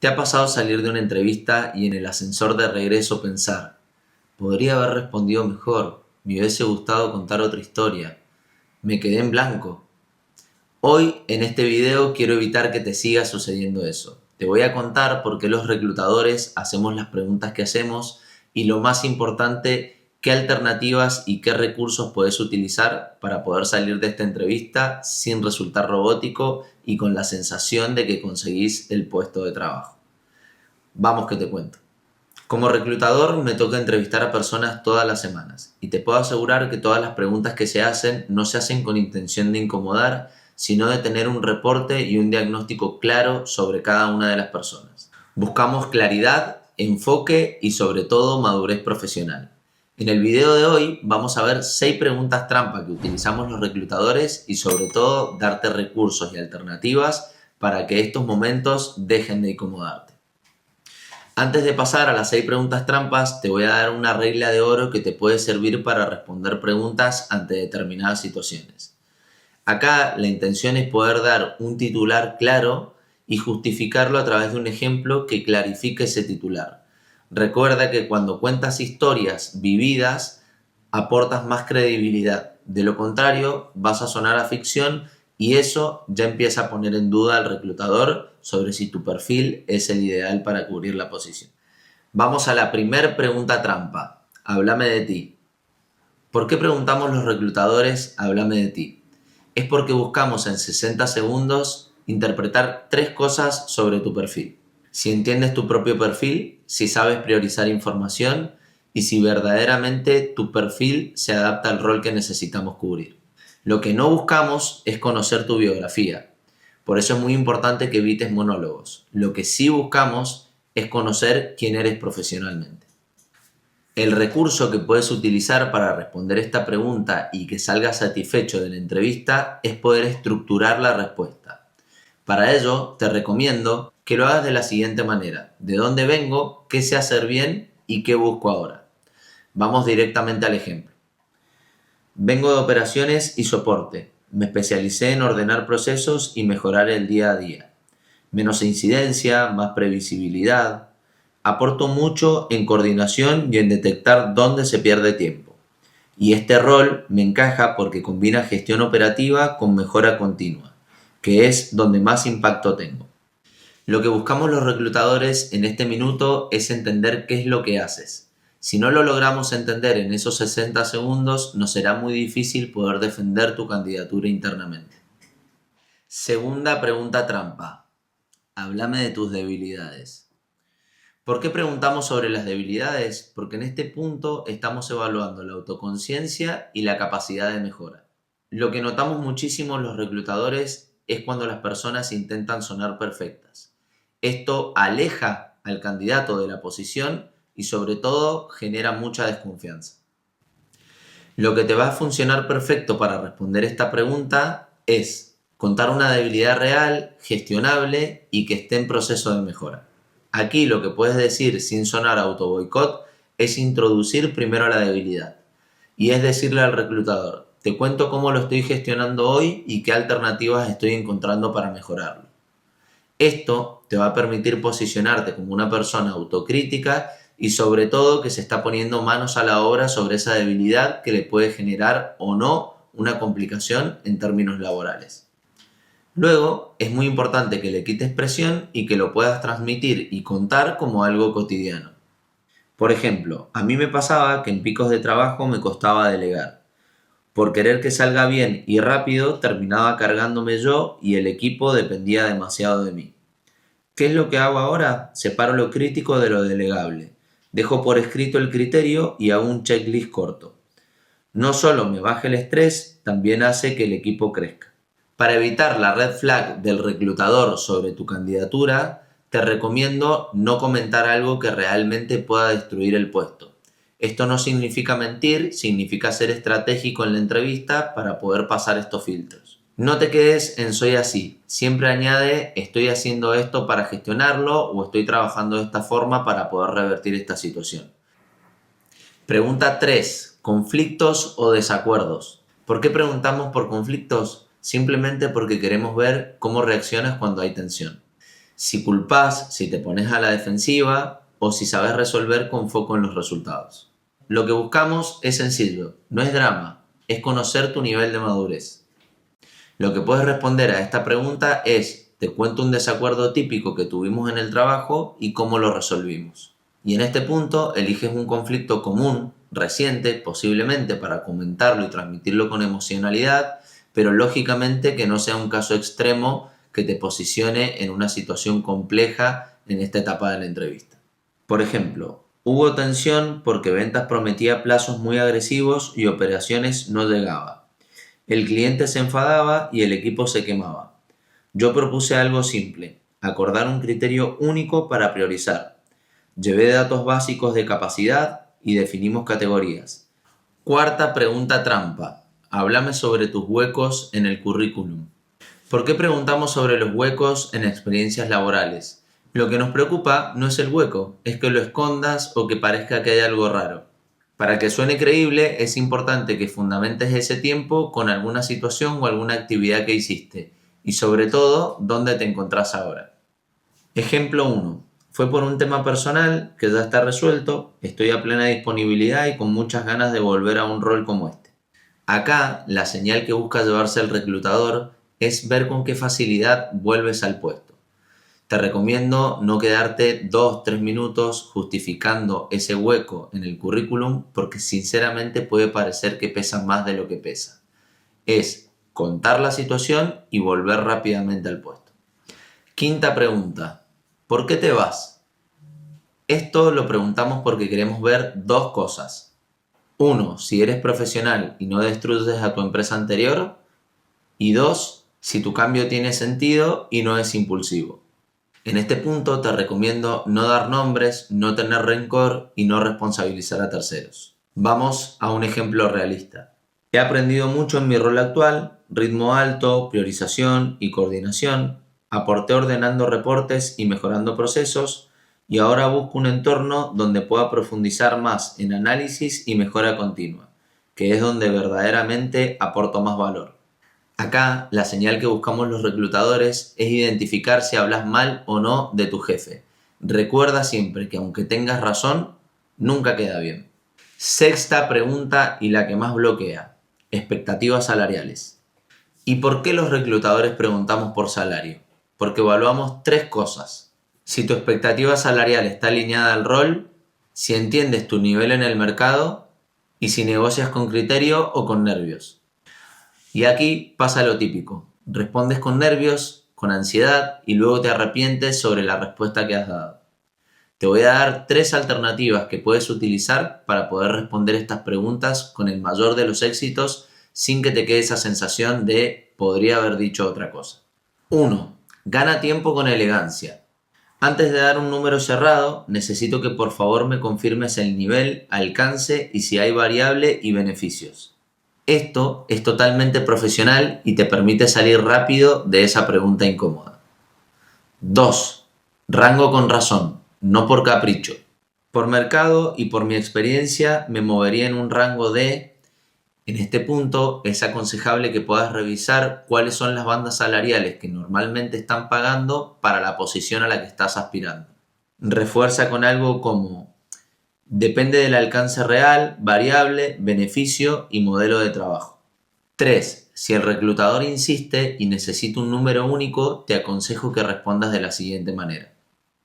¿Te ha pasado salir de una entrevista y en el ascensor de regreso pensar, podría haber respondido mejor, me hubiese gustado contar otra historia, me quedé en blanco? Hoy en este video quiero evitar que te siga sucediendo eso. Te voy a contar por qué los reclutadores hacemos las preguntas que hacemos y lo más importante, qué alternativas y qué recursos puedes utilizar para poder salir de esta entrevista sin resultar robótico y con la sensación de que conseguís el puesto de trabajo. Vamos que te cuento. Como reclutador me toca entrevistar a personas todas las semanas y te puedo asegurar que todas las preguntas que se hacen no se hacen con intención de incomodar, sino de tener un reporte y un diagnóstico claro sobre cada una de las personas. Buscamos claridad, enfoque y sobre todo madurez profesional. En el video de hoy vamos a ver 6 preguntas trampa que utilizamos los reclutadores y sobre todo darte recursos y alternativas para que estos momentos dejen de incomodarte. Antes de pasar a las 6 preguntas trampas, te voy a dar una regla de oro que te puede servir para responder preguntas ante determinadas situaciones. Acá la intención es poder dar un titular claro y justificarlo a través de un ejemplo que clarifique ese titular. Recuerda que cuando cuentas historias vividas, aportas más credibilidad. De lo contrario, vas a sonar a ficción y eso ya empieza a poner en duda al reclutador sobre si tu perfil es el ideal para cubrir la posición. Vamos a la primera pregunta trampa. Háblame de ti. ¿Por qué preguntamos los reclutadores háblame de ti? Es porque buscamos en 60 segundos interpretar 3 cosas sobre tu perfil. Si entiendes tu propio perfil, si sabes priorizar información y si verdaderamente tu perfil se adapta al rol que necesitamos cubrir. Lo que no buscamos es conocer tu biografía. Por eso es muy importante que evites monólogos. Lo que sí buscamos es conocer quién eres profesionalmente. El recurso que puedes utilizar para responder esta pregunta y que salgas satisfecho de la entrevista es poder estructurar la respuesta. Para ello, te recomiendo que lo hagas de la siguiente manera. ¿De dónde vengo? ¿Qué sé hacer bien? ¿Y qué busco ahora? Vamos directamente al ejemplo. Vengo de operaciones y soporte. Me especialicé en ordenar procesos y mejorar el día a día. Menos incidencia, más previsibilidad. Aporto mucho en coordinación y en detectar dónde se pierde tiempo. Y este rol me encaja porque combina gestión operativa con mejora continua, que es donde más impacto tengo. Lo que buscamos los reclutadores en este minuto es entender qué es lo que haces. Si no lo logramos entender en esos 60 segundos, nos será muy difícil poder defender tu candidatura internamente. Segunda pregunta trampa. Háblame de tus debilidades. ¿Por qué preguntamos sobre las debilidades? Porque en este punto estamos evaluando la autoconciencia y la capacidad de mejora. Lo que notamos muchísimo los reclutadores es cuando las personas intentan sonar perfectas. Esto aleja al candidato de la posición y sobre todo genera mucha desconfianza. Lo que te va a funcionar perfecto para responder esta pregunta es contar una debilidad real, gestionable y que esté en proceso de mejora. Aquí lo que puedes decir sin sonar auto boicot es introducir primero la debilidad y es decirle al reclutador, te cuento cómo lo estoy gestionando hoy y qué alternativas estoy encontrando para mejorarlo. Esto te va a permitir posicionarte como una persona autocrítica y sobre todo que se está poniendo manos a la obra sobre esa debilidad que le puede generar o no una complicación en términos laborales. Luego, es muy importante que le quites presión y que lo puedas transmitir y contar como algo cotidiano. Por ejemplo, a mí me pasaba que en picos de trabajo me costaba delegar. Por querer que salga bien y rápido, terminaba cargándome yo y el equipo dependía demasiado de mí. ¿Qué es lo que hago ahora? Separo lo crítico de lo delegable. Dejo por escrito el criterio y hago un checklist corto. No solo me baja el estrés, también hace que el equipo crezca. Para evitar la red flag del reclutador sobre tu candidatura, te recomiendo no comentar algo que realmente pueda destruir el puesto. Esto no significa mentir, significa ser estratégico en la entrevista para poder pasar estos filtros. No te quedes en soy así, siempre añade estoy haciendo esto para gestionarlo o estoy trabajando de esta forma para poder revertir esta situación. Pregunta 3. ¿Conflictos o desacuerdos? ¿Por qué preguntamos por conflictos? Simplemente porque queremos ver cómo reaccionas cuando hay tensión. si culpás, si te pones a la defensiva o si sabes resolver con foco en los resultados. Lo que buscamos es sencillo, no es drama, es conocer tu nivel de madurez. Lo que puedes responder a esta pregunta es, te cuento un desacuerdo típico que tuvimos en el trabajo y cómo lo resolvimos. Y en este punto eliges un conflicto común, reciente, posiblemente para comentarlo y transmitirlo con emocionalidad, pero lógicamente que no sea un caso extremo que te posicione en una situación compleja en esta etapa de la entrevista. Por ejemplo, hubo tensión porque ventas prometía plazos muy agresivos y operaciones no llegaba. El cliente se enfadaba y el equipo se quemaba. Yo propuse algo simple, acordar un criterio único para priorizar. Llevé datos básicos de capacidad y definimos categorías. Cuarta pregunta trampa. Háblame sobre tus huecos en el currículum. ¿Por qué preguntamos sobre los huecos en experiencias laborales? Lo que nos preocupa no es el hueco, es que lo escondas o que parezca que hay algo raro. Para que suene creíble, es importante que fundamentes ese tiempo con alguna situación o alguna actividad que hiciste y sobre todo, dónde te encontrás ahora. Ejemplo 1. Fue por un tema personal que ya está resuelto, estoy a plena disponibilidad y con muchas ganas de volver a un rol como este. Acá, la señal que busca llevarse el reclutador es ver con qué facilidad vuelves al puesto. Te recomiendo no quedarte 2-3 minutos justificando ese hueco en el currículum porque sinceramente puede parecer que pesa más de lo que pesa. Es contar la situación y volver rápidamente al puesto. Quinta pregunta. ¿Por qué te vas? Esto lo preguntamos porque queremos ver dos cosas. 1. Si eres profesional y no destruyes a tu empresa anterior. Y 2. Si tu cambio tiene sentido y no es impulsivo. En este punto te recomiendo no dar nombres, no tener rencor y no responsabilizar a terceros. Vamos a un ejemplo realista. He aprendido mucho en mi rol actual, ritmo alto, priorización y coordinación, aporté ordenando reportes y mejorando procesos y ahora busco un entorno donde pueda profundizar más en análisis y mejora continua, que es donde verdaderamente aporto más valor. Acá, la señal que buscamos los reclutadores es identificar si hablas mal o no de tu jefe. Recuerda siempre que aunque tengas razón, nunca queda bien. Sexta pregunta y la que más bloquea. Expectativas salariales. ¿Y por qué los reclutadores preguntamos por salario? Porque evaluamos tres cosas. Si tu expectativa salarial está alineada al rol, si entiendes tu nivel en el mercado y si negocias con criterio o con nervios. Y aquí pasa lo típico. Respondes con nervios, con ansiedad y luego te arrepientes sobre la respuesta que has dado. Te voy a dar 3 alternativas que puedes utilizar para poder responder estas preguntas con el mayor de los éxitos sin que te quede esa sensación de podría haber dicho otra cosa. 1. Gana tiempo con elegancia. Antes de dar un número cerrado, necesito que por favor me confirmes el nivel, alcance y si hay variable y beneficios. Esto es totalmente profesional y te permite salir rápido de esa pregunta incómoda. 2. Rango con razón, no por capricho. Por mercado y por mi experiencia me movería en un rango de... En este punto es aconsejable que puedas revisar cuáles son las bandas salariales que normalmente están pagando para la posición a la que estás aspirando. Refuerza con algo como depende del alcance real, variable, beneficio y modelo de trabajo. 3. Si el reclutador insiste y necesita un número único, te aconsejo que respondas de la siguiente manera.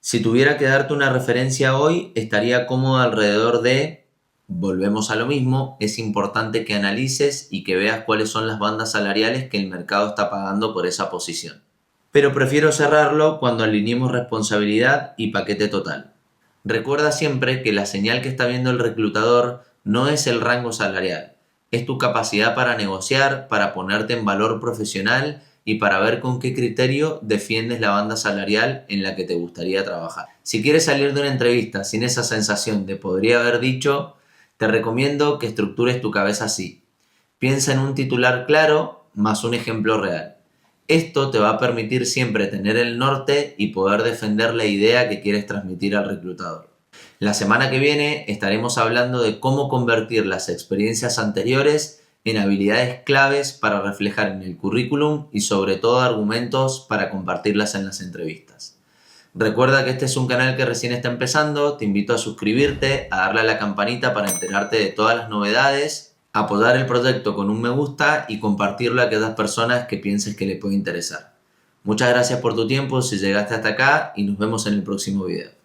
Si tuviera que darte una referencia hoy, estaría cómodo alrededor de, volvemos a lo mismo, es importante que analices y que veas cuáles son las bandas salariales que el mercado está pagando por esa posición. Pero prefiero cerrarlo cuando alineemos responsabilidad y paquete total. Recuerda siempre que la señal que está viendo el reclutador no es el rango salarial, es tu capacidad para negociar, para ponerte en valor profesional y para ver con qué criterio defiendes la banda salarial en la que te gustaría trabajar. Si quieres salir de una entrevista sin esa sensación de podría haber dicho, te recomiendo que estructures tu cabeza así. Piensa en un titular claro más un ejemplo real. Esto te va a permitir siempre tener el norte y poder defender la idea que quieres transmitir al reclutador. La semana que viene estaremos hablando de cómo convertir las experiencias anteriores en habilidades claves para reflejar en el currículum y sobre todo argumentos para compartirlas en las entrevistas. Recuerda que este es un canal que recién está empezando, te invito a suscribirte, a darle a la campanita para enterarte de todas las novedades, apoyar el proyecto con un me gusta y compartirlo a aquellas personas que pienses que le puede interesar. Muchas gracias por tu tiempo si llegaste hasta acá y nos vemos en el próximo video.